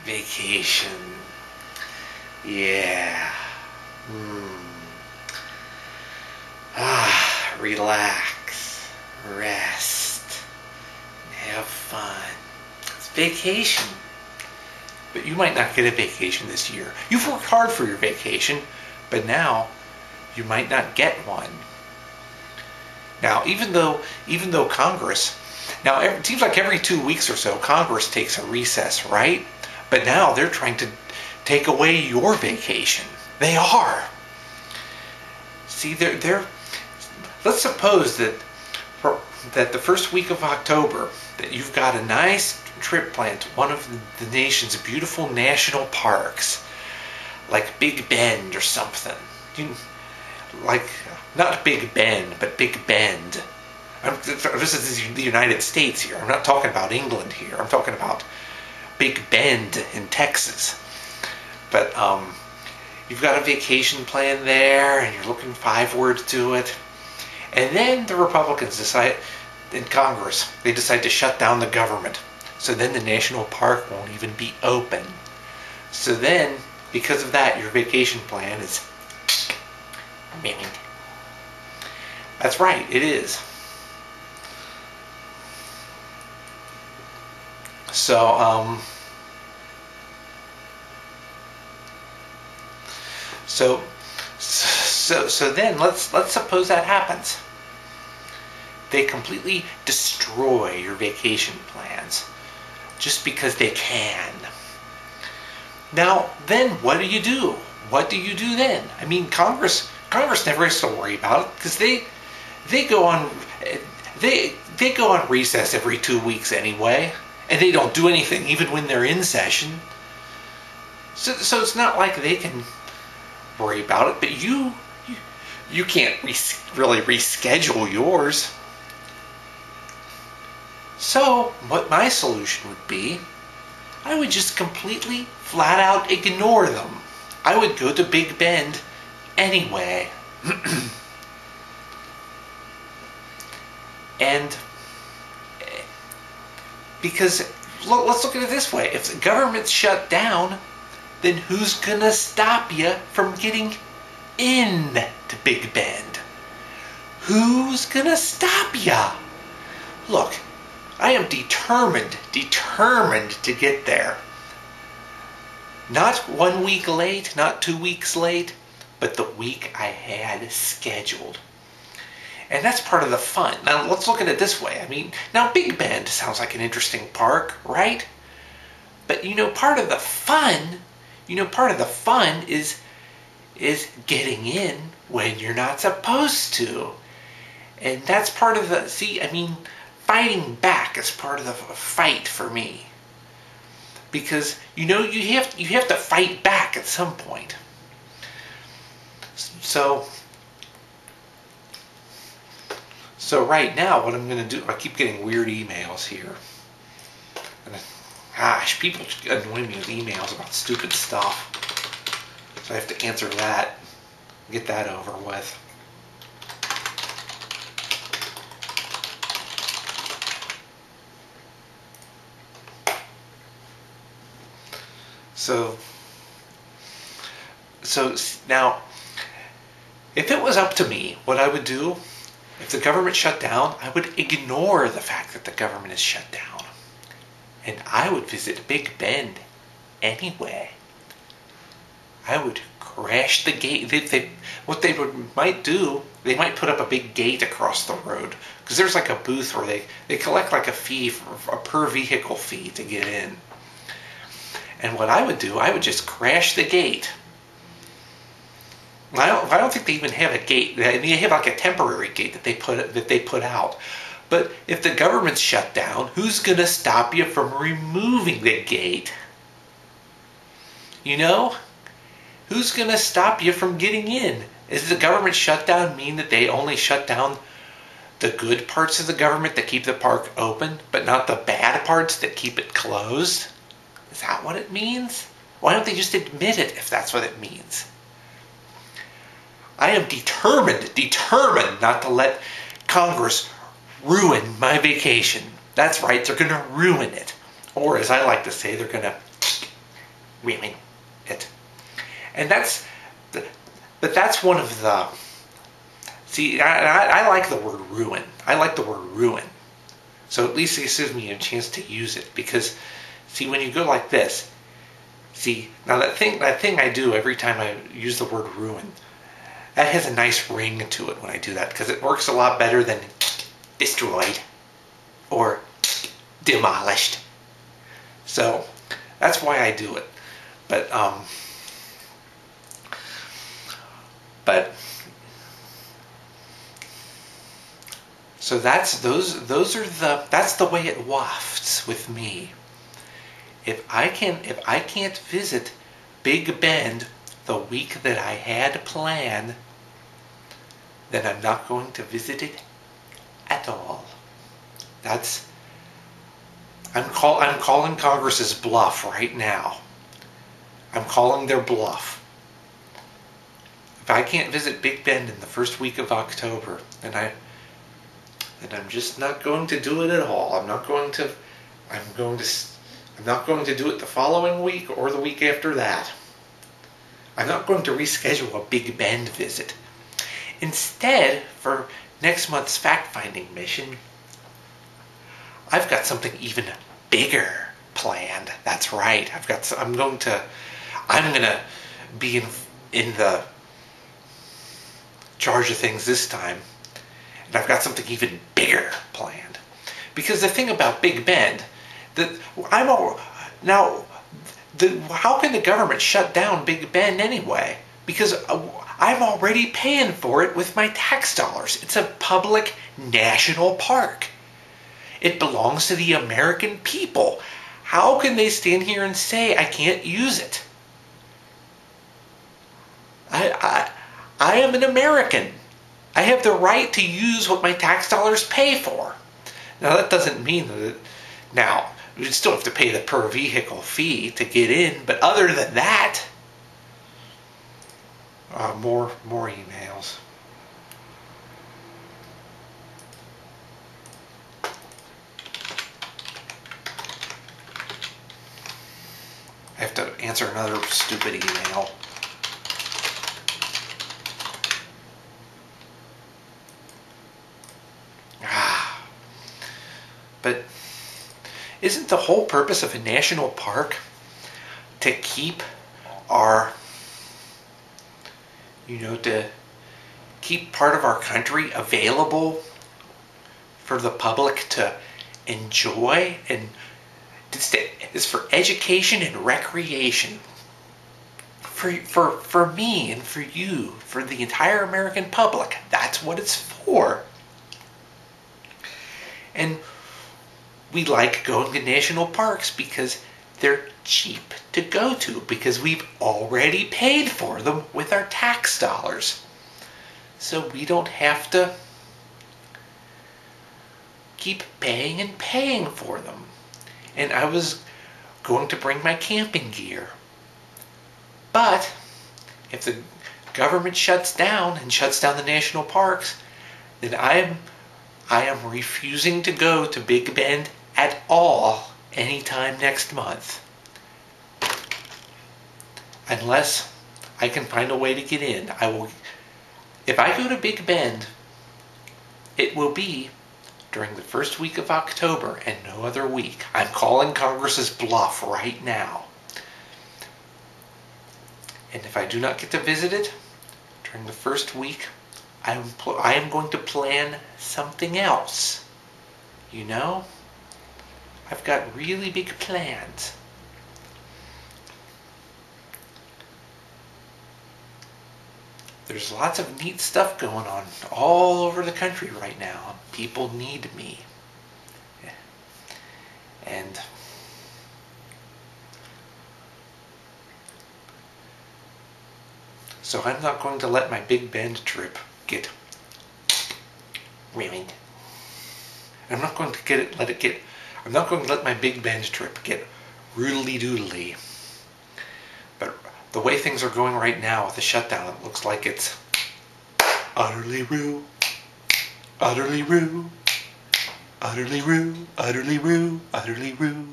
Vacation. Yeah. Relax. Rest. Have fun. It's vacation. But you might not get a vacation this year. You've worked hard for your vacation, but now you might not get one. Now, even though Congress, now it seems like every 2 weeks or so, Congress takes a recess, right? But now they're trying to take away your vacation. They are. See, let's suppose that the first week of October, that you've got a nice trip planned to one of the nation's beautiful national parks, like Big Bend or something. Like, not Big Ben, but Big Bend. This is the United States here. I'm not talking about England here. I'm talking about Big Bend in Texas. But you've got a vacation plan there, and you're looking forward to it. And then the Republicans decide, in Congress, they decide to shut down the government. So then the national park won't even be open. So then, because of that, your vacation plan is ruined. That's right, it is. So, so then let's suppose that happens. They completely destroy your vacation plans just because they can. Now, then what do you do? What do you do then? I mean, Congress never has to worry about it because they go on recess every 2 weeks anyway, and they don't do anything even when they're in session. So it's not like they can worry about it, but you can't really reschedule yours. So what my solution would be, I would just completely, flat out ignore them. I would go to Big Bend anyway. And because let's look at it this way. If the government's shut down, then who's gonna stop you from getting in to Big Bend? Who's gonna stop ya? Look, I am determined to get there. Not 1 week late, not 2 weeks late, but the week I had scheduled. And that's part of the fun. Now let's look at it this way. I mean, now Big Bend sounds like an interesting park, right? But part of the fun is getting in when you're not supposed to. And that's part of the, fighting back is part of the fight for me. Because, you have to fight back at some point. So right now, what I'm going to do, I keep getting weird emails here. And gosh, people annoy me with emails about stupid stuff. So I have to answer that, get that over with. So now, if it was up to me, what I would do, if the government shut down, I would ignore the fact that the government is shut down. And I would visit Big Bend anyway. I would crash the gate. What they might do, they might put up a big gate across the road. Because there's like a booth where they collect like a fee, a per vehicle fee to get in. And what I would do, I would just crash the gate. I don't think they even have a gate. They have like a temporary gate that they put out. But if the government's shut down, who's going to stop you from removing the gate? Who's going to stop you from getting in? Does the government shutdown mean that they only shut down the good parts of the government that keep the park open, but not the bad parts that keep it closed? Is that what it means? Why don't they just admit it if that's what it means? I am determined not to let Congress ruin my vacation. That's right, they're going to ruin it. Or as I like to say, they're going to ruin it. And but that's one of the, see, I like the word ruin. I like the word ruin. So at least it gives me a chance to use it, because, see, when you go like this, see, now that thing I do every time I use the word ruin, that has a nice ring to it when I do that, because it works a lot better than destroyed or demolished. So that's why I do it. But so that's the way it wafts with me. If I can't visit Big Bend the week that I had planned, then I'm not going to visit it at all. I'm calling Congress's bluff right now. I'm calling their bluff. If I can't visit Big Bend in the first week of October, then I'm just not going to do it at all. I'm not going to do it the following week or the week after that. I'm not going to reschedule a Big Bend visit. Instead, for next month's fact-finding mission, I've got something even bigger planned. That's right. I'm going to be in the charge of things this time, and I've got something even bigger planned. Because the thing about Big Bend, how can the government shut down Big Bend anyway? Because I'm already paying for it with my tax dollars. It's a public national park. It belongs to the American people. How can they stand here and say I can't use it? I am an American. I have the right to use what my tax dollars pay for. Now that doesn't mean that, now, you still have to pay the per vehicle fee to get in, but other than that, more emails. I have to answer another stupid email. But isn't the whole purpose of a national park to keep to keep part of our country available for the public to enjoy, and it's for education and recreation for me and for you, for the entire American public. That's what it's for. And we like going to national parks because they're cheap to go to, because we've already paid for them with our tax dollars. So we don't have to keep paying and paying for them. And I was going to bring my camping gear. But if the government shuts down the national parks, then I am refusing to go to Big Bend at all anytime next month. Unless I can find a way to get in. If I go to Big Bend, it will be during the first week of October and no other week. I'm calling Congress's bluff right now. And if I do not get to visit it during the first week, I am going to plan something else. You know? I've got really big plans. There's lots of neat stuff going on all over the country right now. People need me. And so I'm not going to let my Big Bend trip get ruined. I'm not going to let my Big Bend trip get roodly doodly. But the way things are going right now with the shutdown, it looks like it's utterly rue, utterly rue, utterly rue, utterly rue, utterly rue.